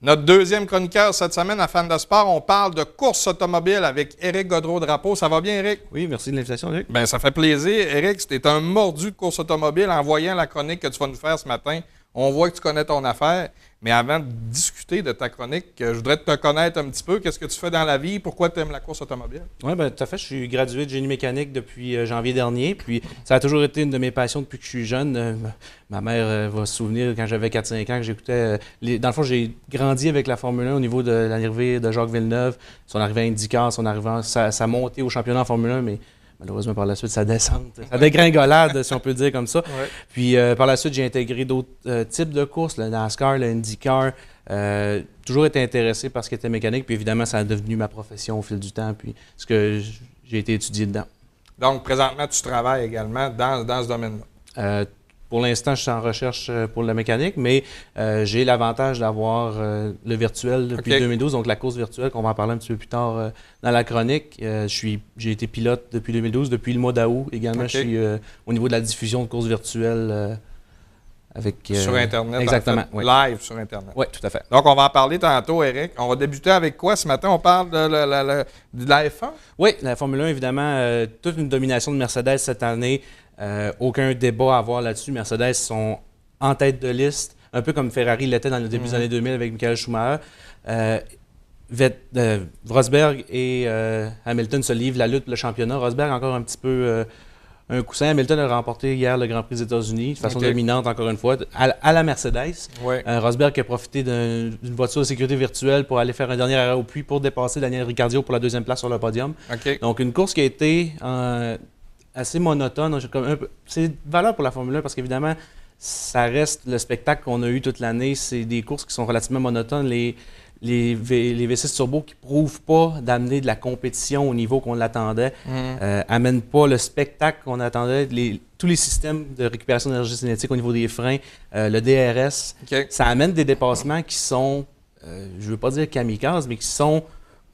Notre deuxième chroniqueur cette semaine à Fan de Sport, on parle de course automobile avec Éric Gaudreau-Drapeau. Ça va bien, Éric? Oui, merci de l'invitation, Luc. Bien, ça fait plaisir. Éric, c'était un mordu de course automobile. En voyant la chronique que tu vas nous faire ce matin, on voit que tu connais ton affaire. Mais avant de discuter de ta chronique, je voudrais te connaître un petit peu. Qu'est-ce que tu fais dans la vie? Pourquoi tu aimes la course automobile? Oui, bien, tout à fait. Je suis gradué de génie mécanique depuis janvier dernier. Puis ça a toujours été une de mes passions depuis que je suis jeune. Ma mère va se souvenir quand j'avais 4-5 ans que j'écoutais. Dans le fond, j'ai grandi avec la Formule 1 au niveau de l'arrivée de Jacques Villeneuve, son arrivée à IndyCar, sa montée au championnat en Formule 1, mais malheureusement, par la suite, sa descente, sa dégringolade, si on peut dire comme ça. Ouais. Puis par la suite, j'ai intégré d'autres types de courses, le NASCAR, le IndyCar. Toujours été intéressé par ce qui était mécanique. Puis évidemment, ça a devenu ma profession au fil du temps. Puis ce que j'ai été étudié dedans. Donc, présentement, tu travailles également dans ce domaine-là. Pour l'instant, je suis en recherche pour la mécanique, mais j'ai l'avantage d'avoir le virtuel depuis 2012, donc la course virtuelle, qu'on va en parler un petit peu plus tard dans la chronique. J'ai été pilote depuis 2012, depuis le mois d'août également. Je suis au niveau de la diffusion de courses virtuelles avec... sur Internet, exactement, en fait, live sur Internet. Oui, tout à fait. Donc, on va en parler tantôt, Éric. On va débuter avec quoi ce matin? On parle de la F1? Oui, la Formule 1, évidemment, toute une domination de Mercedes cette année. Aucun débat à avoir là-dessus. Mercedes sont en tête de liste, un peu comme Ferrari l'était dans le début des années 2000 avec Michael Schumacher. Rosberg et Hamilton se livrent la lutte pour le championnat. Rosberg encore un petit peu un coussin. Hamilton a remporté hier le Grand Prix des États-Unis de façon dominante, encore une fois, à la Mercedes. Ouais. Rosberg a profité d'une voiture de sécurité virtuelle pour aller faire un dernier arrêt au puits pour dépasser Daniel Ricciardo pour la deuxième place sur le podium. Donc, une course qui a été assez monotone. C'est de valeur pour la Formule 1 parce qu'évidemment, ça reste le spectacle qu'on a eu toute l'année. C'est des courses qui sont relativement monotones. Les V6 Turbo qui ne prouvent pas d'amener de la compétition au niveau qu'on l'attendait, n'amènent pas le spectacle qu'on attendait. Tous les systèmes de récupération d'énergie cinétique au niveau des freins, le DRS, ça amène des dépassements qui sont, je ne veux pas dire kamikazes, mais qui sont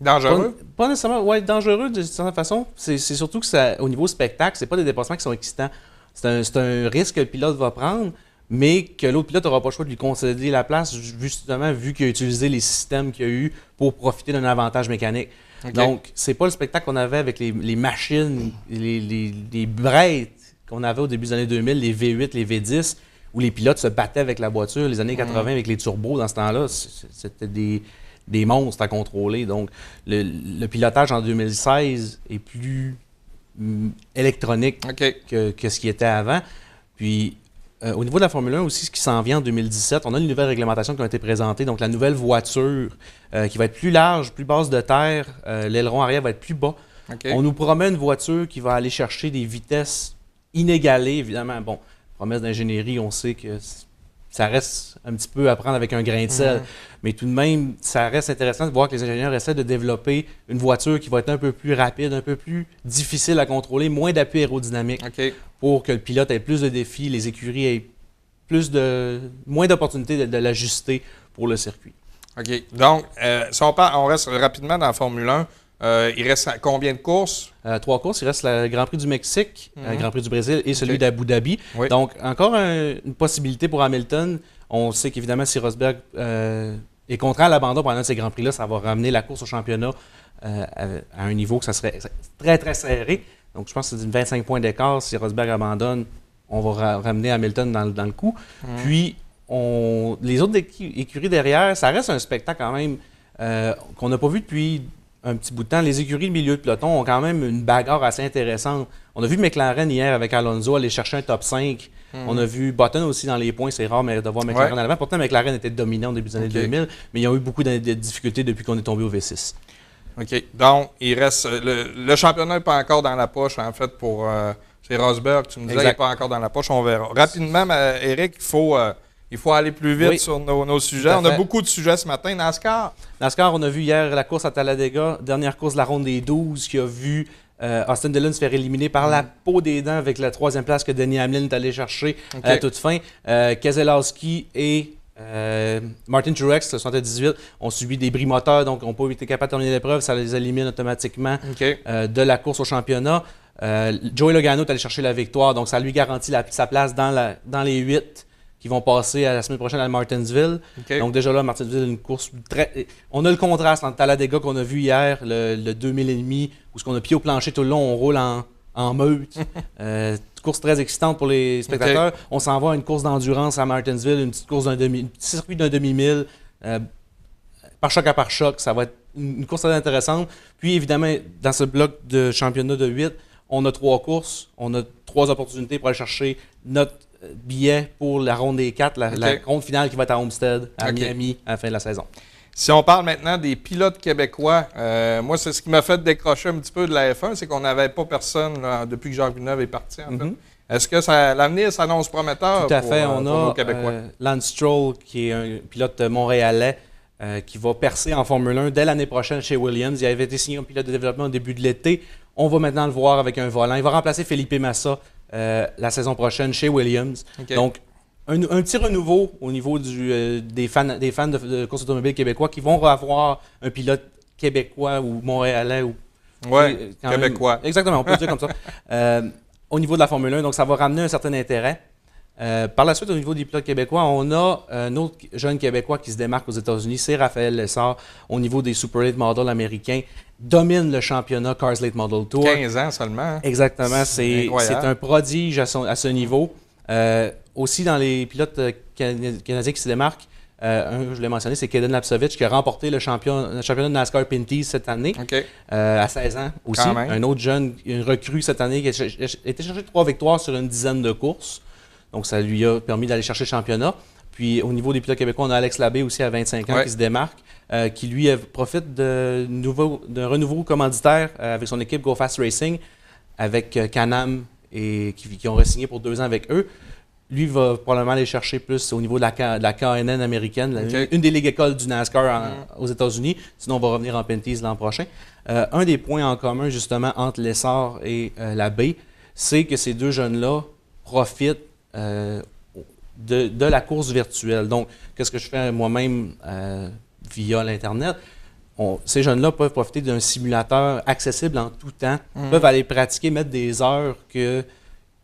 dangereux? Pas nécessairement, oui, dangereux de certaine façon. C'est surtout que au niveau spectacle, c'est pas des dépassements qui sont excitants. C'est un risque que le pilote va prendre, mais que l'autre pilote n'aura pas le choix de lui concéder la place, justement, vu qu'il a utilisé les systèmes qu'il a eu pour profiter d'un avantage mécanique. Donc, c'est pas le spectacle qu'on avait avec les machines, les brettes qu'on avait au début des années 2000, les V8, les V10, où les pilotes se battaient avec la voiture, les années 80 avec les turbos. Dans ce temps-là, c'était des monstres à contrôler. Donc, le pilotage en 2016 est plus électronique que ce qui était avant. Puis, au niveau de la Formule 1 aussi, ce qui s'en vient en 2017, on a une nouvelle réglementation qui a été présentée. Donc, la nouvelle voiture qui va être plus large, plus basse de terre. L'aileron arrière va être plus bas. On nous promet une voiture qui va aller chercher des vitesses inégalées, évidemment. Bon, promesse d'ingénierie, on sait que ça reste un petit peu à prendre avec un grain de sel. Mais tout de même, ça reste intéressant de voir que les ingénieurs essaient de développer une voiture qui va être un peu plus rapide, un peu plus difficile à contrôler, moins d'appui aérodynamique pour que le pilote ait plus de défis, les écuries aient moins d'opportunités de l'ajuster pour le circuit. OK. Donc, si on reste rapidement dans la Formule 1, il reste combien de courses? 3 courses. Il reste le Grand Prix du Mexique, le Grand Prix du Brésil et celui d'Abu Dhabi. Donc, encore une possibilité pour Hamilton. On sait qu'évidemment, si Rosberg est contraint à l'abandon pendant ces Grands Prix-là, ça va ramener la course au championnat à un niveau que ça serait très, très serré. Donc, je pense que c'est d'une 25 points d'écart. Si Rosberg abandonne, on va ramener Hamilton dans le coup. Puis, les autres écuries derrière, ça reste un spectacle quand même qu'on n'a pas vu depuis un petit bout de temps. Les écuries de milieu de peloton ont quand même une bagarre assez intéressante. On a vu McLaren hier avec Alonso aller chercher un top 5. On a vu Button aussi dans les points. C'est rare de voir McLaren à l'avant. Pourtant, McLaren était dominant au début des années 2000, mais ils ont eu beaucoup de difficultés depuis qu'on est tombé au V6. OK. Donc, il reste... Le championnat n'est pas encore dans la poche, en fait, pour... c'est Rosberg, tu me disais, il n'est pas encore dans la poche. On verra. Rapidement, Éric, il faut aller plus vite sur nos sujets. On a beaucoup de sujets ce matin. NASCAR, on a vu hier la course à Talladega, dernière course de la ronde des 12, qui a vu Austin Dillon se faire éliminer par la peau des dents avec la 3e place que Denny Hamlin est allé chercher à la toute fin. Keselowski et Martin Truex, 78, ont subi des bris moteurs, donc n'ont pas été capables de terminer l'épreuve. Ça les élimine automatiquement de la course au championnat. Joey Logano est allé chercher la victoire, donc ça lui garantit sa place dans les 8 qui vont passer à la semaine prochaine à Martinsville. Okay. Donc déjà là, Martinsville, une course très... On a le contraste entre Talladega qu'on a vu hier, le 2000,5, où on a pied au plancher tout le long, on roule en meute. Course très excitante pour les spectateurs. Okay. On s'en va à une course d'endurance à Martinsville, une petite course un petit circuit d'un demi-mille, par choc à par choc. Ça va être une course très intéressante. Puis évidemment, dans ce bloc de championnat de 8, on a 3 courses, on a 3 opportunités pour aller chercher notre billet pour la ronde des 4, la ronde finale qui va être à Homestead, à Miami, à la fin de la saison. Si on parle maintenant des pilotes québécois, moi, c'est ce qui m'a fait décrocher un petit peu de la F1, c'est qu'on n'avait pas personne là, depuis que Jacques Villeneuve est parti, en fait. Est-ce que l'avenir s'annonce prometteur? Tout à fait. On a Lance Stroll, qui est un pilote montréalais, qui va percer en Formule 1 dès l'année prochaine chez Williams. Il avait été signé en pilote de développement au début de l'été. On va maintenant le voir avec un volant. Il va remplacer Felipe Massa la saison prochaine chez Williams. Donc, un petit renouveau au niveau des fans de course automobile québécois qui vont avoir un pilote québécois ou montréalais. Oui, québécois. Même, exactement, on peut le dire comme ça. Au niveau de la Formule 1, donc ça va ramener un certain intérêt. Par la suite, au niveau des pilotes québécois, on a un autre jeune Québécois qui se démarque aux États-Unis, c'est Raphaël Lessard, au niveau des Super Late Model américains, domine le championnat Cars Late Model Tour. 15 ans seulement. Hein? Exactement, c'est un prodige à ce niveau. Aussi, dans les pilotes canadiens qui se démarquent, je l'ai mentionné, c'est Kaden Lapsovich qui a remporté le championnat de NASCAR Pinty's cette année, à 16 ans aussi. Un autre jeune, une recrue cette année qui a été chercher 3 victoires sur une dizaine de courses. Donc, ça lui a permis d'aller chercher le championnat. Puis, au niveau des pilotes québécois, on a Alex Labbé aussi à 25 ans qui se démarque, qui lui profite d'un renouveau commanditaire avec son équipe Go Fast Racing, avec Can-Am, et qui ont re-signé pour 2 ans avec eux. Lui va probablement aller chercher plus au niveau de la KNN américaine, une des ligues écoles du NASCAR aux États-Unis. Sinon, on va revenir en Pinty's l'an prochain. Un des points en commun, justement, entre Lessard et Labbé, c'est que ces deux jeunes-là profitent de la course virtuelle. Donc, qu'est-ce que je fais moi-même via l'Internet? Ces jeunes-là peuvent profiter d'un simulateur accessible en tout temps. Ils peuvent aller pratiquer, mettre des heures que ne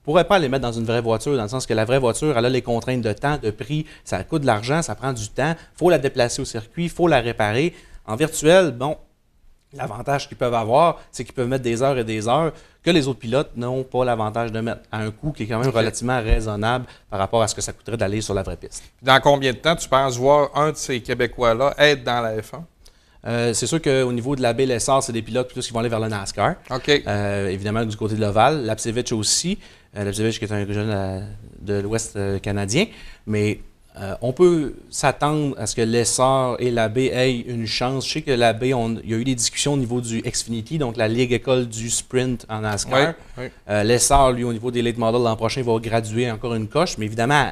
pourraient pas les mettre dans une vraie voiture, dans le sens que la vraie voiture, elle a les contraintes de temps, de prix, ça coûte de l'argent, ça prend du temps, il faut la déplacer au circuit, il faut la réparer. En virtuel, bon, l'avantage qu'ils peuvent avoir, c'est qu'ils peuvent mettre des heures et des heures que les autres pilotes n'ont pas l'avantage de mettre, à un coût qui est quand même relativement raisonnable par rapport à ce que ça coûterait d'aller sur la vraie piste. Dans combien de temps tu penses voir un de ces Québécois-là être dans la F1? C'est sûr qu'au niveau de Labbé, Lessard, c'est des pilotes plutôt qui vont aller vers le NASCAR. Évidemment, du côté de l'Oval. Lapsevich aussi. Lapsevich qui est un jeune de l'Ouest canadien. Mais on peut s'attendre à ce que Lessard et Labbé aient une chance. Je sais que Labbé, il y a eu des discussions au niveau du Xfinity, donc la Ligue école du sprint en NASCAR. Lessard, lui, au niveau des late models, l'an prochain, va graduer encore une coche. Mais évidemment,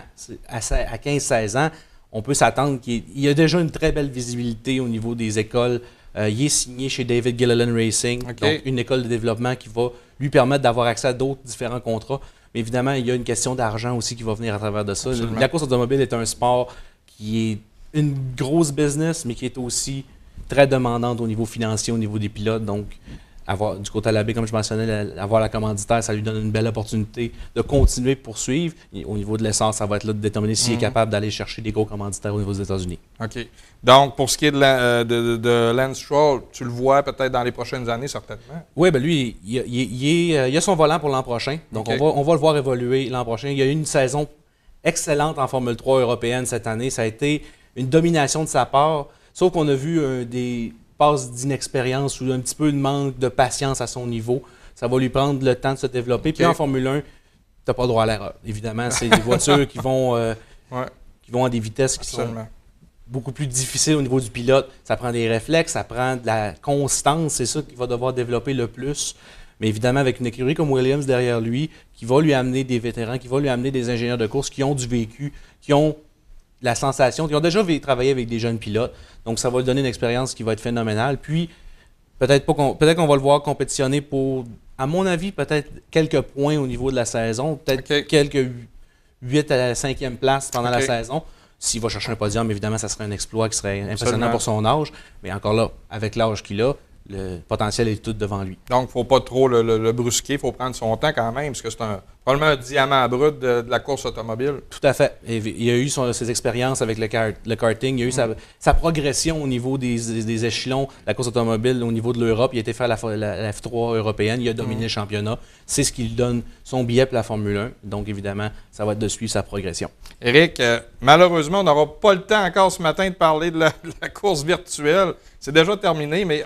à 15-16 ans, on peut s'attendre qu'il y a déjà une très belle visibilité au niveau des écoles. Il est signé chez David Gilliland Racing, donc une école de développement qui va lui permettre d'avoir accès à d'autres différents contrats. Mais évidemment, il y a une question d'argent aussi qui va venir à travers de ça. Absolument. La course automobile est un sport qui est une grosse business, mais qui est aussi très demandante au niveau financier, au niveau des pilotes. Donc, du côté de Labbé, comme je mentionnais, avoir la commanditaire, ça lui donne une belle opportunité de continuer, poursuivre. Et au niveau de l'essence, ça va être là de déterminer s'il est capable d'aller chercher des gros commanditaires au niveau des États-Unis. OK. Donc, pour ce qui est de Lance Stroll, tu le vois peut-être dans les prochaines années, certainement? Oui, bien lui, il a son volant pour l'an prochain. Donc, on va le voir évoluer l'an prochain. Il y a eu une saison excellente en Formule 3 européenne cette année. Ça a été une domination de sa part, sauf qu'on a vu des passes d'inexpérience ou un petit peu de manque de patience à son niveau. Ça va lui prendre le temps de se développer. Puis en Formule 1, tu n'as pas le droit à l'erreur. Évidemment, c'est des voitures qui vont à des vitesses qui sont beaucoup plus difficiles au niveau du pilote. Ça prend des réflexes, ça prend de la constance. C'est ça qu'il va devoir développer le plus. Mais évidemment, avec une écurie comme Williams derrière lui, qui va lui amener des vétérans, qui va lui amener des ingénieurs de course qui ont du vécu, qui ont la sensation, qui ont déjà travaillé avec des jeunes pilotes. Donc, ça va lui donner une expérience qui va être phénoménale. Puis, peut-être qu'on va le voir compétitionner pour, à mon avis, peut-être quelques points au niveau de la saison. Peut-être quelques 8 à la 5e place pendant la saison. S'il va chercher un podium, évidemment, ça serait un exploit qui serait impressionnant pour son âge. Mais encore là, avec l'âge qu'il a, le potentiel est tout devant lui. Donc, il ne faut pas trop le brusquer, il faut prendre son temps quand même, parce que c'est probablement un diamant brut de la course automobile. Tout à fait. Et il a eu ses expériences avec le karting. Il a eu sa progression au niveau des échelons de la course automobile, au niveau de l'Europe. Il a été fait à la F3 européenne. Il a dominé le championnat. C'est ce qui lui donne son billet pour la Formule 1. Donc, évidemment, ça va être de suivre sa progression. Éric, malheureusement, on n'aura pas le temps encore ce matin de parler de la course virtuelle. C'est déjà terminé, mais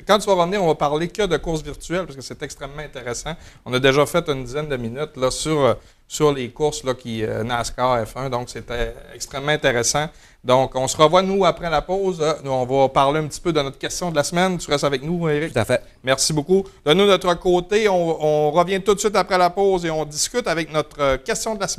quand tu vas revenir, on va parler que de course virtuelle parce que c'est extrêmement intéressant. On a déjà fait une dizaine de minutes là, sur les courses là, NASCAR F1, donc c'était extrêmement intéressant. Donc, on se revoit, nous, après la pause. Nous, on va parler un petit peu de notre question de la semaine. Tu restes avec nous, Éric? Tout à fait. Merci beaucoup. De nous, de notre côté, on revient tout de suite après la pause et on discute avec notre question de la semaine.